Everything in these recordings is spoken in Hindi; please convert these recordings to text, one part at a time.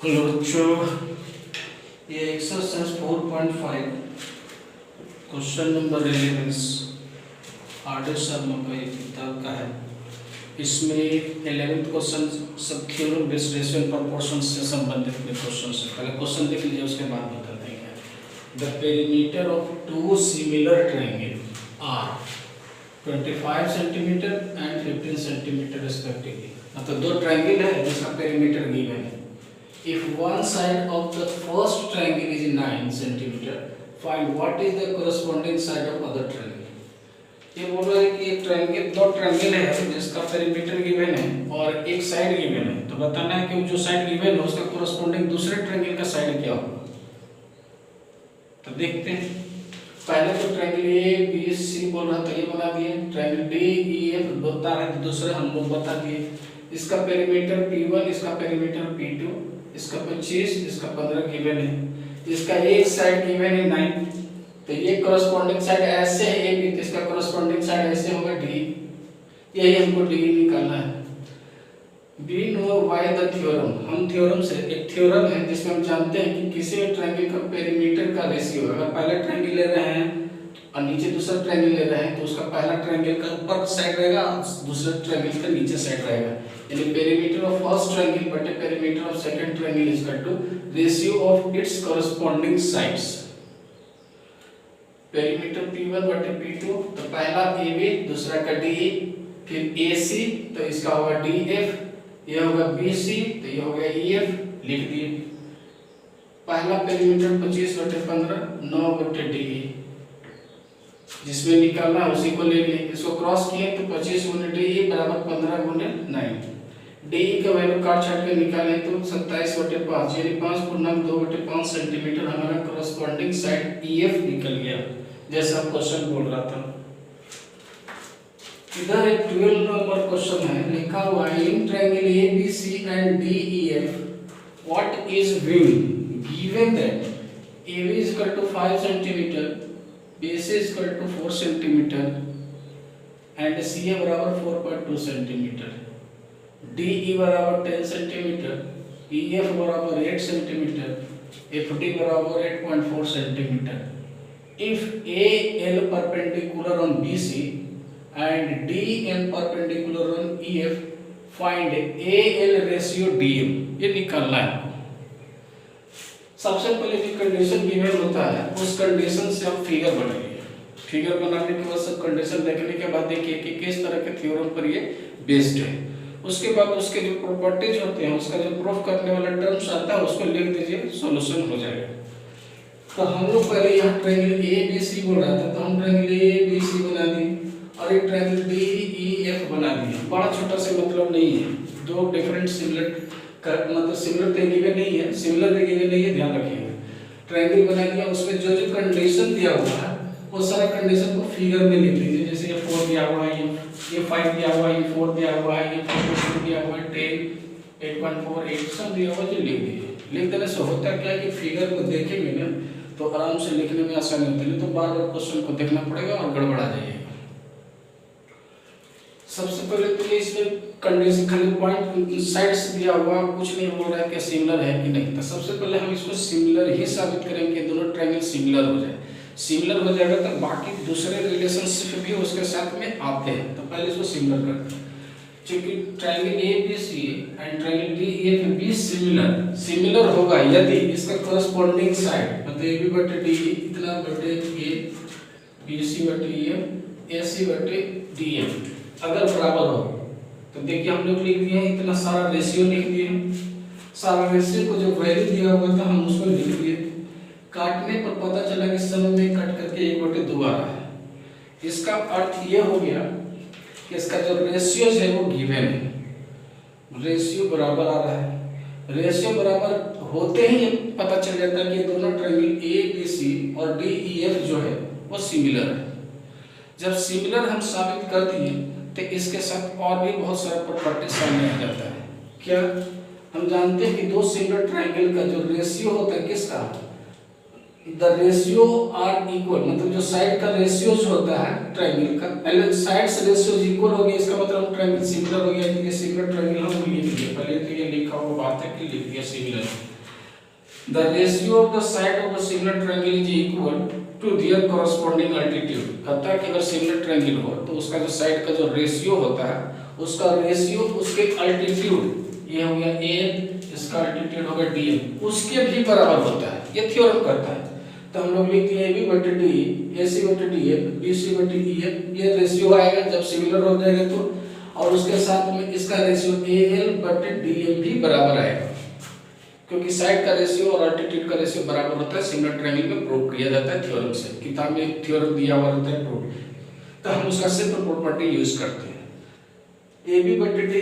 हेलो बच्चों, ये exercise 4.5 question number 11 RD. Sharma का ये किताब का है। इसमें 11th क्वेश्चन सब theorem based ratio and proportion से संबंधित क्वेश्चन है। पहले क्वेश्चन देख लीजिए, उसके बाद बताते हैं क्या। The perimeter of two similar triangle are 25 centimetre and 15 centimetre respectively. मतलब दो ट्रायंगल है जिसका पेरीमीटर गिवन है। If one side of the first triangle is 9 centimeter, find what is the corresponding side of other triangle. ये बोल रहा है कि एक ट्रायंगल, दो ट्रायंगल है जिसका पेरीमीटर गिवन है और एक साइड गिवन है, तो बताना है कि जो साइड गिवन है उसका कोरस्पोंडिंग दूसरे ट्रायंगल का साइड क्या होगा। तो देखते हैं। पहले तो ट्रायंगल ए बी सी बोल रहा था, ये बना दिए। ट्रायंगल डी ई एफ बता रहे थे, दूसरे हम लोग बता दिए। इसका पेरीमीटर P1, इसका पेरीमीटर P2, इसका 25, इसका 15 गिवन है। इसका एक साइड गिवन है 9, तो ये कोरस्पोंडिंग साइड ऐसे है ए बी, तो इसका कोरस्पोंडिंग साइड ऐसे होगा डी। यही हमको डी निकालना है। We know why the theorem, हम थ्योरम से, एक थ्योरम है जिसमें हम जानते हैं कि किसी भी ट्रायंगल का पेरीमीटर का रेशियो, अगर पहला ट्रायंगल ले रहे हैं और नीचे दूसरा ट्रायंगल ले रहे हैं, तो उसका पहला ट्रायंगल का ऊपर साइड रहेगा, दूसरा ट्रायंगल का नीचे साइड रहेगा। यानी पेरीमीटर ऑफ फर्स्ट ट्रायंगल बटे perimeter of second triangle is equal to ratio of its corresponding sides. Perimeter P1 बटे P2, तो पहला AB, दूसरा का DE, फिर AC, तो इसका होगा DF, ये होगा BC, तो ये होगा EF, लिख दिए। पहला पेरीमीटर 25 बटे 15, 9 बटे DE, जिसमें निकालना उसी को ले लिए। इसको क्रॉस किए तो 25 गुने DE बराबर 15 गुने 9। DE का वैल्यू काट छाट के निकालें तो 27 बटे 5, यानी 5 2 बटे 5 सेंटीमीटर हमारा कोरस्पोंडिंग साइड EF निकल गया, जैसा क्वेश्चन बोल रहा था। इधर एक 12 नंबर क्वेश्चन है, लिखा हुआ है in triangle ABC and DEF what is wing given that AB is equal to 5 centimeter, BC is equal to 4 centimeter and CA बराबर 4.2 centimeter, DE बराबर 10 centimeter, EF बराबर 8 centimeter, FD बराबर 8.4 centimeter. If AL perpendicular on BC and DN perpendicular on EF, find AL ratio DM. ये निकालना है। सबसे पहले जो कंडीशन गिवन होता है उस कंडीशन से हम फिगर बनाएंगे। फिगर बनाने के बाद सब कंडीशन देखने के बाद देखिए कि किस तरह के थ्योरम पर ये बेस्ड है। उसके बाद उसके जो प्रॉपर्टीज होते हैं, उसका जो प्रूफ करने वाला टर्म्स आता है उसको लिख दीजिए, सॉल्यूशन हो जाएगा। तो हम लोग पहले यहाँ ट्रायंगल ABC बोल रहा था, तो हम ट्रायंगल ABC बना दिए और एक ट्रायंगल DEF बना दिए। बड़ा छोटा से मतलब नहीं है, दो डिफरेंट सिमिलर मतलब सिमिलर तो गिवन नहीं है, सिमिलर गिवन नहीं है, ध्यान रखिएगा। ट्रायंगल बना दिया, उसमें जो जो कंडीशन दिया हुआ है वो सारा कंडीशन को फिगर में लिख लीजिए। जैसे ये 4 दिया हुआ है, ये 5 दिया हुआ है, ये 4 दिया हुआ है, ये 4.2 दिया हुआ है, 10, 8.4, 8 सब दिया हुआ है, जो लिख दीजिए। लिख देने से होता क्या है कि फिगर को देखेंगे ना तो आराम से लिखने में आसानी होती है, तो बार बार क्वेश्चन को देखना पड़ेगा और गड़बड़ा जाएगा। सबसे पहले तो ये इसमें कंडीशन खाली पॉइंट साइड से दिया हुआ, कुछ नहीं बोल रहा है कि सिमिलर है कि नहीं। तो सबसे पहले हम इसको सिमिलर ही साबित करेंगे, दोनों ट्रायंगल सिमिलर हो जाए। सिमिलर हो जाएगा तो बाकी दूसरे रिलेशनशिप भी उसके साथ में आते हैं, तो पहले इसको सिमिलर करते हैं। क्योंकि triangle ABC and triangle DEF भी सिमिलर होगा यदि इसका कोरस्पोंडिंग साइड मतलब AB बटे DE इतना बटे A, BC बटे EF, AC बटे DF अगर बराबर हो। तो देखिए हम लोग लिख दिए इतना सारा रेशियो लिख दिए। सारा रेशियो को जो वैल्यू दिया हुआ था हम उसको लिख दिए। काटने पर पता चला कि सब में कट करके 1/2 आ रहा है। इसका अर्थ ये हो गया कि इसका जो रेशियो है वो गिवन है, रेशियो बराबर आ रहा है। रेशियो बराबर होते ही पता चल जाता है कि दोनों ट्रायंगल ABC और DEF जो है वो सिमिलर है। जब सिमिलर हम साबित कर दिए तो इसके साथ और भी बहुत सारा प्रॉपर्टी सामने आ जाता है। क्या हम जानते हैं कि दो सिमिलर ट्रायंगल का जो रेशियो होता है किसका, द रेशियो आर इक्वल, मतलब जो साइड का रेशियो होता है ट्रायंगल का, पहले साइड्स रेशियो इक्वल हो गया, इसका मतलब ट्रायंगल सिमिलर हो गया। ये सिमिलर ट्रायंगल हम लिख दिए, पहले तो ये लिखा हुआ बात है कि लिख दिया similar. The ratio of the side of the similar triangle is equal to their corresponding altitude. कहता है कि अगर सिमिलर ट्रायंगल हो तो उसका जो साइड का जो रेशियो होता है उसका रेशियो उसके अल्टीट्यूड, ये हो गया a, इसका अल्टीट्यूड होगा dm, उसके भी बराबर होता है। ये थ्योरम कहता है। तो हम लोग लिखते हैं ab बटे d, ac बटे df, bc बटे ef, ये रेशियो आएगा जब सिमिलर हो जाएगा तो, और उसके साथ में इसका रेशियो al बटे dm भी बराबर आएगा, क्योंकि साइड का रेशियो और अल्टीट्यूड का रेशियो बराबर होता है। सिमिलर ट्रायंगल में प्रूव किया जाता है थ्योरम से। किताब में एक थ्योरम दिया हुआ रहता है प्रूव, तो हम उसका सिंपल प्रॉपर्टी यूज करते हैं। AB बटे D,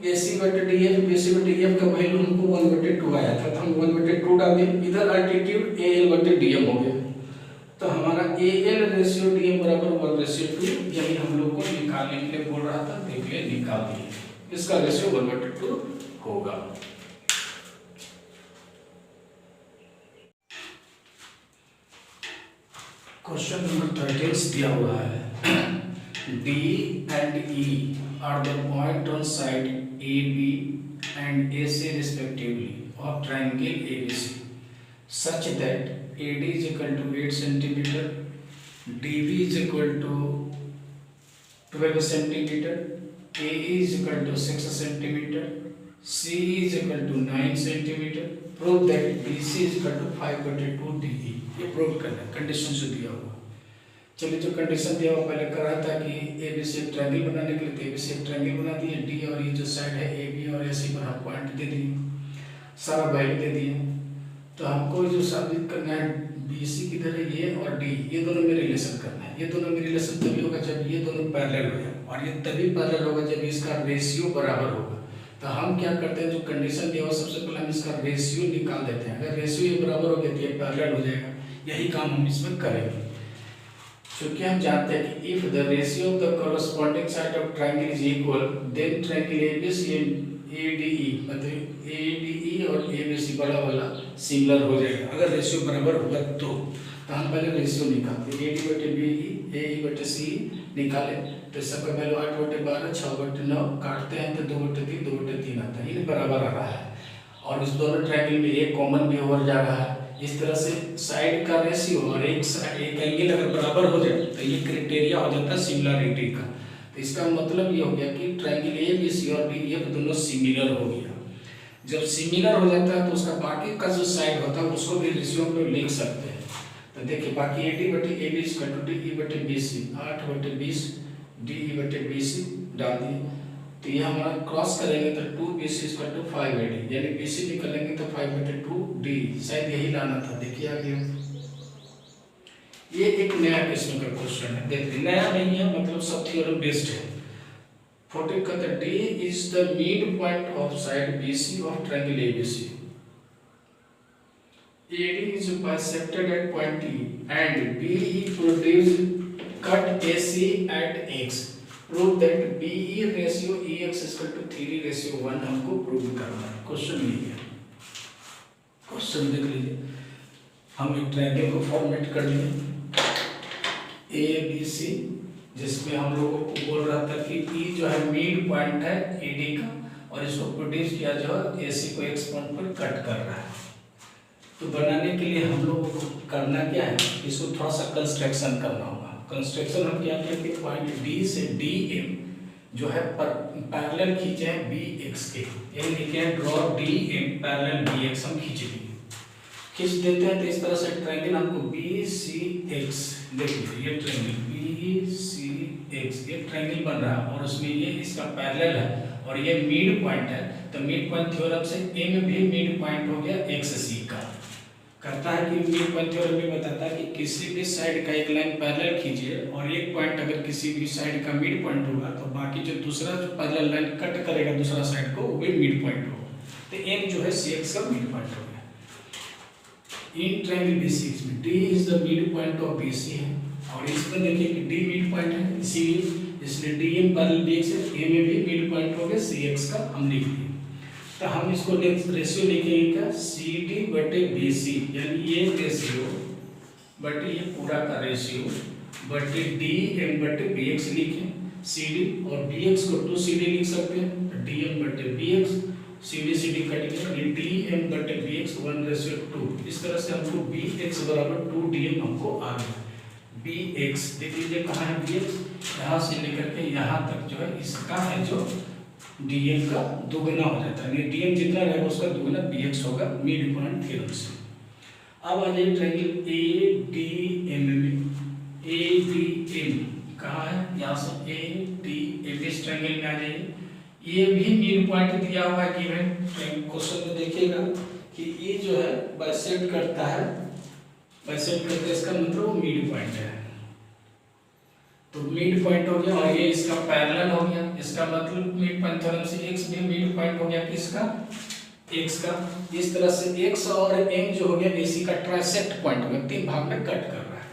AC बटे DF, BC बटे EF का वैल्यू हमको 1/2 आया था, तो हम 1/2 डाल दिए। इधर अल्टीट्यूड AL बटे DM हो गया, तो हमारा AL रेशियो DM बराबर 1/2, यही हम लोग को निकालने के लिए बोल रहा था। देखिए निकाल दिए, इसका रेशियो 1/2 होगा। क्वेश्चन नंबर 13 दिया हुआ है, D and E are the point on side AB and AC respectively of triangle ABC such that AD is equal to 8 centimeter, DB is equal to 12 centimeter, AE is equal to 6 centimeter, CE is equal to 9 centimeter. Prove that BC is equal to 5/2 DE। ये प्रूव करना है, कंडीशन से दिया हुआ। चलिए जो कंडीशन दिया हुआ पहले कर रहा था कि ABC एक ट्रायंगल बनाने के लिए, तो ABC एक ट्रायंगल बना दिए। D और E जो साइड है AB और AC पर हम पॉइंट दे दिए, सारा वैल्यू दे दिए। तो हमको जो साबित करना है BC किधर है, ये और D, ये दोनों में रिलेशन करना है। ये दोनों में रिलेशन तभी होगा जब ये दोनों पैरेलल हो जाए, और ये तभी पैरेलल होगा जब इसका रेशियो बराबर होगा। तो हम क्या करते हैं, जो कंडीशन दिया हुआ सबसे पहले हम इसका रेशियो निकाल देते हैं। अगर रेशियो ये बराबर हो गया तो ये पैरेलल हो जाएगा। यही काम हम इसमें करेंगे, क्योंकि हम जानते हैं कि if the ratio of the corresponding side of triangle is equal then triangle ABC and ADE, मतलब ADE और ABC बड़ा वाला सिमिलर हो जाएगा। अगर रेशियो बराबर होगा तो हम पहले रेशियो निकालते हैं। AD बटे BE, AE बटे CE निकाले तो सबका वैल्यू 8/12, 6/9 काटते हैं तो 2/3, 2/3 आता है। ये बराबर आ रहा है, और इस दोनों ट्रायंगल में एक कॉमन भी ओवर जा रहा है। इस तरह से साइड का रेशियो और एक एंगल अगर बराबर हो जाए तो ये क्राइटेरिया हो जाता है सिमिलरिटी का। तो इसका मतलब ये हो गया कि ट्रायंगल ABC और DEF दोनों सिमिलर हो गया। जब सिमिलर हो जाता है तो उसका बाकी का जो साइड होता है उसको भी रेशियो में लिख सकते हैं। तो देखिए बाकी AD बटे AB इक्वल टू DE बटे BC, 8/20 DE बटे BC डाल दिए। तो ये हमारा क्रॉस करेंगे तो 2BC इक्वल टू 5AD, यानी BC निकालेंगे तो 5/2D, शायद यही लाना था। देखिए आगे ये एक नया किस्म का क्वेश्चन है। देखिए नया नहीं है, मतलब सब थ्योरम बेस्ड है। 14 का D is the mid point of side BC of triangle ABC। AD is bisected at point E and BE produce cut AC at X। Prove that BE ratio EX is equal to 3:1 हमको प्रूव करना है। क्वेश्चन ये है, क्वेश्चन देख लीजिए। हम एक ट्रायंगल को फॉर्मेट कर लिए ABC, जिसमें हम लोगों को बोल रहा था कि E जो है मिड पॉइंट है AD का, और इसको प्रोड्यूस किया जो है AC को X पॉइंट पर कट कर रहा है। तो बनाने के लिए हम लोगों को करना क्या है, इसको थोड़ा सा कंस्ट्रक्शन करना होगा। कंस्ट्रक्शन हम क्या करेंगे, पॉइंट D से DM जो है पैरेलल खींचे हैं BX के, यानी लिखे हैं ड्रॉ DM पैरेलल BX हम खींच लेंगे। खींच देते हैं तो इस तरह से ट्रायंगल हमको BCX, देखिए ये ट्रायंगल BCX ये ट्रायंगल बन रहा है, और उसमें ये इसका पैरेलल है और ये मिड पॉइंट है। तो मिड पॉइंट थ्योरम से M भी मिड पॉइंट हो गया XC का। करता है कि मिड पॉइंट थ्योरम भी बताता है कि किसी भी साइड का एक लाइन पैरेलल खींचिए, और एक पॉइंट अगर किसी भी साइड का मिड पॉइंट होगा तो बाकी जो दूसरा जो पैरेलल लाइन कट करेगा दूसरा साइड को वो भी मिड पॉइंट होगा। तो M जो है CX का मिड पॉइंट हो गया। इन ट्रायंगल BCX में D is the mid point of BC है, और इसमें देखिए कि D मिड पॉइंट है, इसलिए DM पैरेलल BX है, A में भी मिड पॉइंट हो गया CX का हम लिख दिए। तो हम इसको रेशियो लिखेंगे क्या, CD बटे BC, यानी ये रेशियो बटे ये पूरा का रेशियो बटे DM बटे BX लिखें। CD और BX को 2CD लिख सकते हैं, तो DM बटे BX सी डी कट गया, डी एम बटे बी एक्स 1/2। इस तरह से हमको बी एक्स बराबर 2dm हमको आ गया। बी एक्स देख लीजिए कहाँ है बी एक्स, यहाँ से लेकर के यहाँ तक जो है इसका है जो dm का दोगुना हो जाता है, dm जितना रहेगा उसका दोगुना bx होगा मिड पॉइंट थ्योरम से। अब आ जाइए ट्रायंगल ADM में, ADM कहाँ है, यहाँ से ADM इस ट्रायंगल में आ जाइए। ये भी मिड पॉइंट दिया हुआ है गिवन क्वेश्चन में, देखिएगा कि ये जो है बाइसेक्ट करता है, बाइसेक्ट करता है, इसका मतलब वो मिड पॉइंट है। तो मिड पॉइंट हो गया और ये इसका पैरेलल हो गया, इसका मतलब मिड पॉइंट थ्योरम से x भी मिड पॉइंट हो गया किसका, x का। इस तरह से x और m जो हो गया AC का ट्राइसेक्ट पॉइंट हो गया, 3 भाग में कट कर रहा है।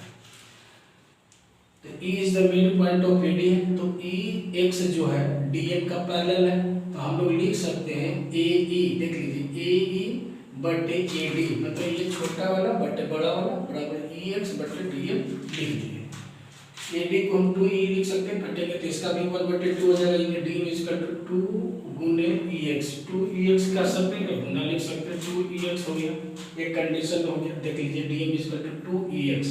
तो E is the mid point of AD है, तो EX जो है DM का पैरेलल है, तो हम लोग लिख सकते हैं AE, देख लीजिए AE बटे AD, मतलब ये छोटा वाला बटे बड़ा वाला बराबर EX बटे DM लिख दिए। AD को हम 2E लिख सकते हैं, कटेंगे तो इसका भी 1/2 हो जाएगा, यानी D इज इक्वल टू 2 गुने EX, 2EX कर सकते हैं, गुना लिख सकते हैं, 2EX हो गया, एक कंडीशन हो गया। देख लीजिए DM is equal to 2EX,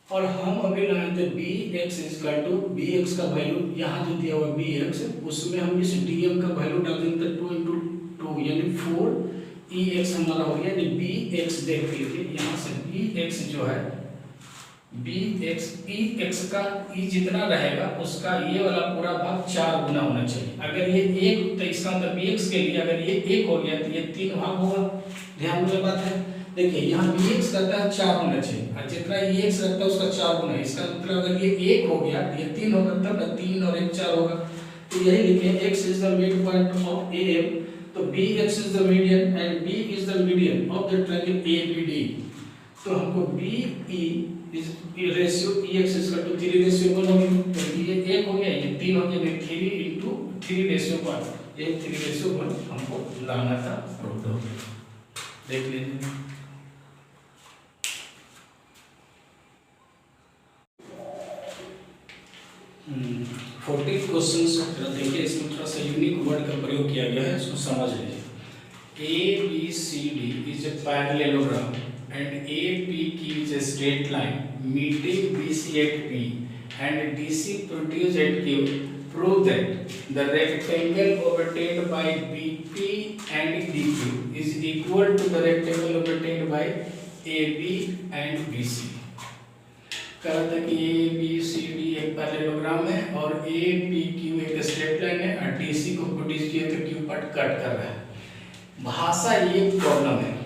और हम अभी लाए थे BX is equal to BX का वैल्यू यहाँ जो दिया हुआ BX, उसमें हम इस DM का वैल्यू डाल देंगे, 2 × 2 यानी 4EX हमारा हो गया। यानी BX देख लीजिए यहाँ से BX जो है BX EX का E जितना रहेगा उसका ये वाला पूरा भाग 4 गुना होना चाहिए। अगर ये 1 तो इसका मतलब BX के लिए अगर ये 1 हो गया तो ये 3 भाग होगा, ध्यान वाली बात है। देखिए यहाँ BX करता है 4 होना चाहिए, और जितना EX रखता है उसका 4 गुना है, इसका मतलब अगर ये 1 हो गया तो ये 3 होगा, तब ना 3 और 1 4 होगा। तो यही लिखे x is the mid point of AM, तो BX is the median and B is the median of the triangle ABD। तो हमको BE इस ratio EX is equal to 3:1 हो गया, तो ये 1 हो गया, ये 3 हो गया, तो 3 × 3:1, ये 3:1 हमको लाना था, प्रूव हो गया। देख लीजिए फोर्टीन क्वेश्चन देखिए, इसमें थोड़ा सा यूनिक वर्ड का प्रयोग किया गया है, इसको समझ लीजिए। ABCD is a parallelogram and APQ is a straight line meeting BC at P and DC produce at Q. Prove that the rectangle obtained by BP and DQ is equal to the rectangle obtained by AB and BC। कहा था कि ABCD एक पैरेललोग्राम है और APQ एक स्ट्रेट लाइन है, और DC को प्रोड्यूस किया तो Q पर कट कर रहा है। भाषा ये प्रॉब्लम है,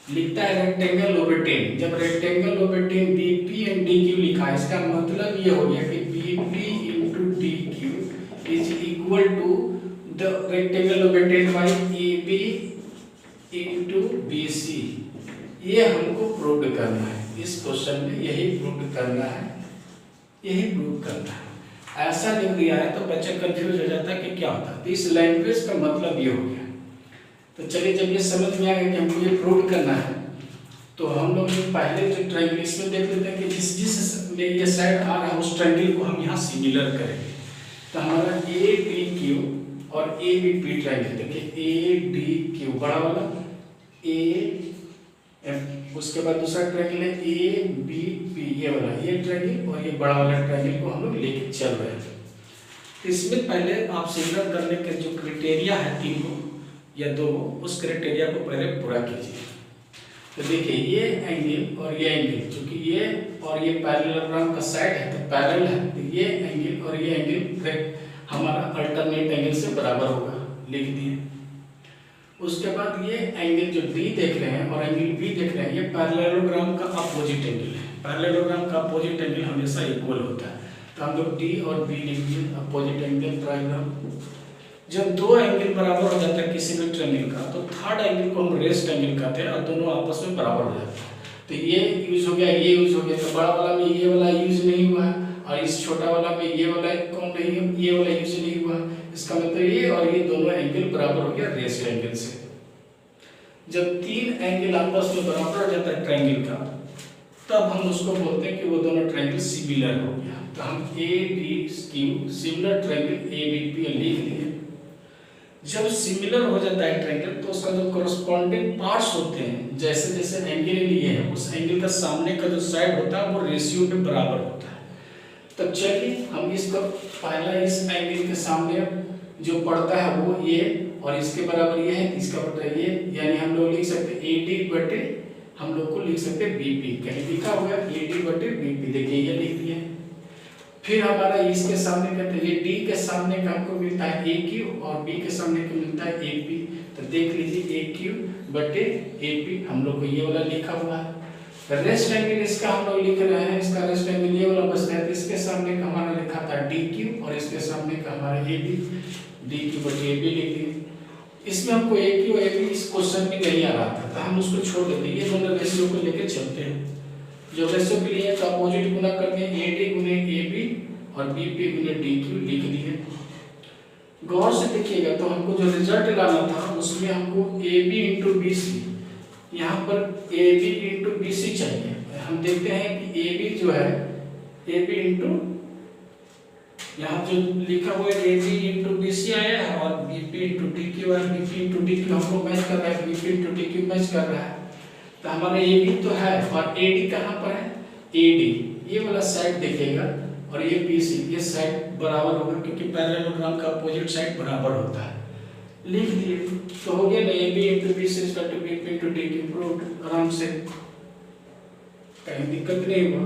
लिखता है रेक्टेंगल ओबटेन, जब रेक्टेंगल ओबटेन BP एंड DQ लिखा है, इसका मतलब ये हो गया कि BP into DQ is equal to the rectangle obtained by AB into BC। ये हमको प्रूव करना है, इस क्वेश्चन में यही प्रूव करना है, यही प्रूव करना है। ऐसा लिख दिया है तो बच्चा कंफ्यूज हो जाता है कि क्या होता है, तो इस लैंग्वेज का मतलब ये हो गया। तो चलिए जब ये समझ में आ गया कि हमको ये प्रूव करना है, तो हम लोग पहले जो ट्रायंगल इसमें देख लेते हैं कि जिस में ये साइड आ रहा है उस ट्रायंगल को हम यहाँ सिमिलर करेंगे। तो हमारा ADQ और ABP ट्रायंगल, देखिए ADQ बड़ा वाला, उसके बाद दूसरा ट्रायंगल है ABP, ये वाला ये ट्रायंगल, और ये बड़ा वाला ट्रायंगल को हम लोग लेके चल रहे हैं। इसमें पहले आप सिमिलर करने के जो क्राइटेरिया है 3 या 2, उस क्राइटेरिया को पहले पूरा कीजिए। तो देखिए ये एंगल और ये एंगल, क्योंकि ये और ये पैरेललोग्राम का साइड है तो पैरेलल है, तो ये एंगल और ये एंगल हमारा अल्टरनेट एंगल से बराबर होगा, लिख दिए। उसके बाद ये एंगल जो D देख रहे हैं और एंगल B देख रहे हैं, ये पैरेललोग्राम का अपोजिट एंगल है। पैरेललोग्राम का अपोजिट एंगल हमेशा इक्वल होता है, तो हम लोग D और B लिख दिए, अपोजिट एंगल ट्रायंगल। जब 2 एंगल बराबर हो जाता है किसी भी ट्रायंगल का, तो थर्ड एंगल को हम रेस्ट एंगल कहते हैं, और दोनों आपस में बराबर हो जाते हैं। तो ये यूज हो गया, ये यूज हो गया, तो बड़ा वाला में ये वाला यूज नहीं हुआ है, और इस छोटा वाला में ये वाला कौन नहीं है, ये वाला यूज नहीं हुआ। इसका मतलब ये और ये दोनों एंगल बराबर हो गया रेस्ट एंगल से। जब 3 एंगल आपस में बराबर हो जाता है ट्रायंगल का, तब हम उसको बोलते हैं कि वो दोनों ट्रायंगल सिमिलर हो गया। तो हम ADQ सिमिलर ट्रायंगल ABP लिख दिए। जब सिमिलर हो जाता है ट्रायंगल तो उसका जो कोरस्पॉन्डिंग पार्ट्स होते हैं, जैसे जैसे एंगल लिए हैं उस एंगल का सामने का जो साइड होता है वो रेशियो में बराबर होता है। तब चलिए हम इसको पहला इस एंगल के सामने जो पड़ता है वो ये और इसके बराबर ये है, इसका पड़ता है ये, यानी हम लोग लिख सकते हैं AD बटे हम लोग को लिख सकते हैं BP, कहीं लिखा हुआ है AD बटे BP, देखिए ये लिख दिया। फिर हमारा इसके सामने कहते हैं ये D के सामने का हमको मिलता है AQ और B के सामने को मिलता है AP, तो देख लीजिए AQ बटे AP हम लोग को ये वाला लिखा हुआ है। रेस्ट एंगल इसका हम लोग लिख रहे हैं, इसका रेस्ट एंगल ये वाला बचता है, तो इसके सामने का हमारा लिखा था DQ और इसके सामने का हमारा AB, DQ बटे AB लिख दिए। इसमें हमको AQ और AB इस क्वेश्चन में नहीं आ रहा था तो हम उसको छोड़ देते हैं, ये दोनों रेशियो को लेकर चलते हैं। जो रेशियो के लिए तो अपोजिट गुना करते हैं, AD गुने AB और BP गुने DQ लिख दिए। गौर से देखिएगा तो हमको जो रिजल्ट लाना था उसमें हमको AB इंटू BC, यहाँ पर AB इंटू BC चाहिए। हम देखते हैं कि AB जो है AB इंटू यहाँ जो लिखा हुआ है AB इंटू BC आया है और BP इंटू DQ है, BP इंटू DQ हमको मैच कर रहा है, BP इंटू DQ मैच कर रहा है, तो हमारा AB तो है और AD कहाँ पर है, AD ये वाला साइड देखिएगा और ये BC ये साइड बराबर होगा क्योंकि पैरेललोग्राम का अपोजिट साइड बराबर होता है। लिख दिए तो हो गया ना AB into BC equal to BP into DQ, proved, आराम से, कहीं दिक्कत नहीं हुआ।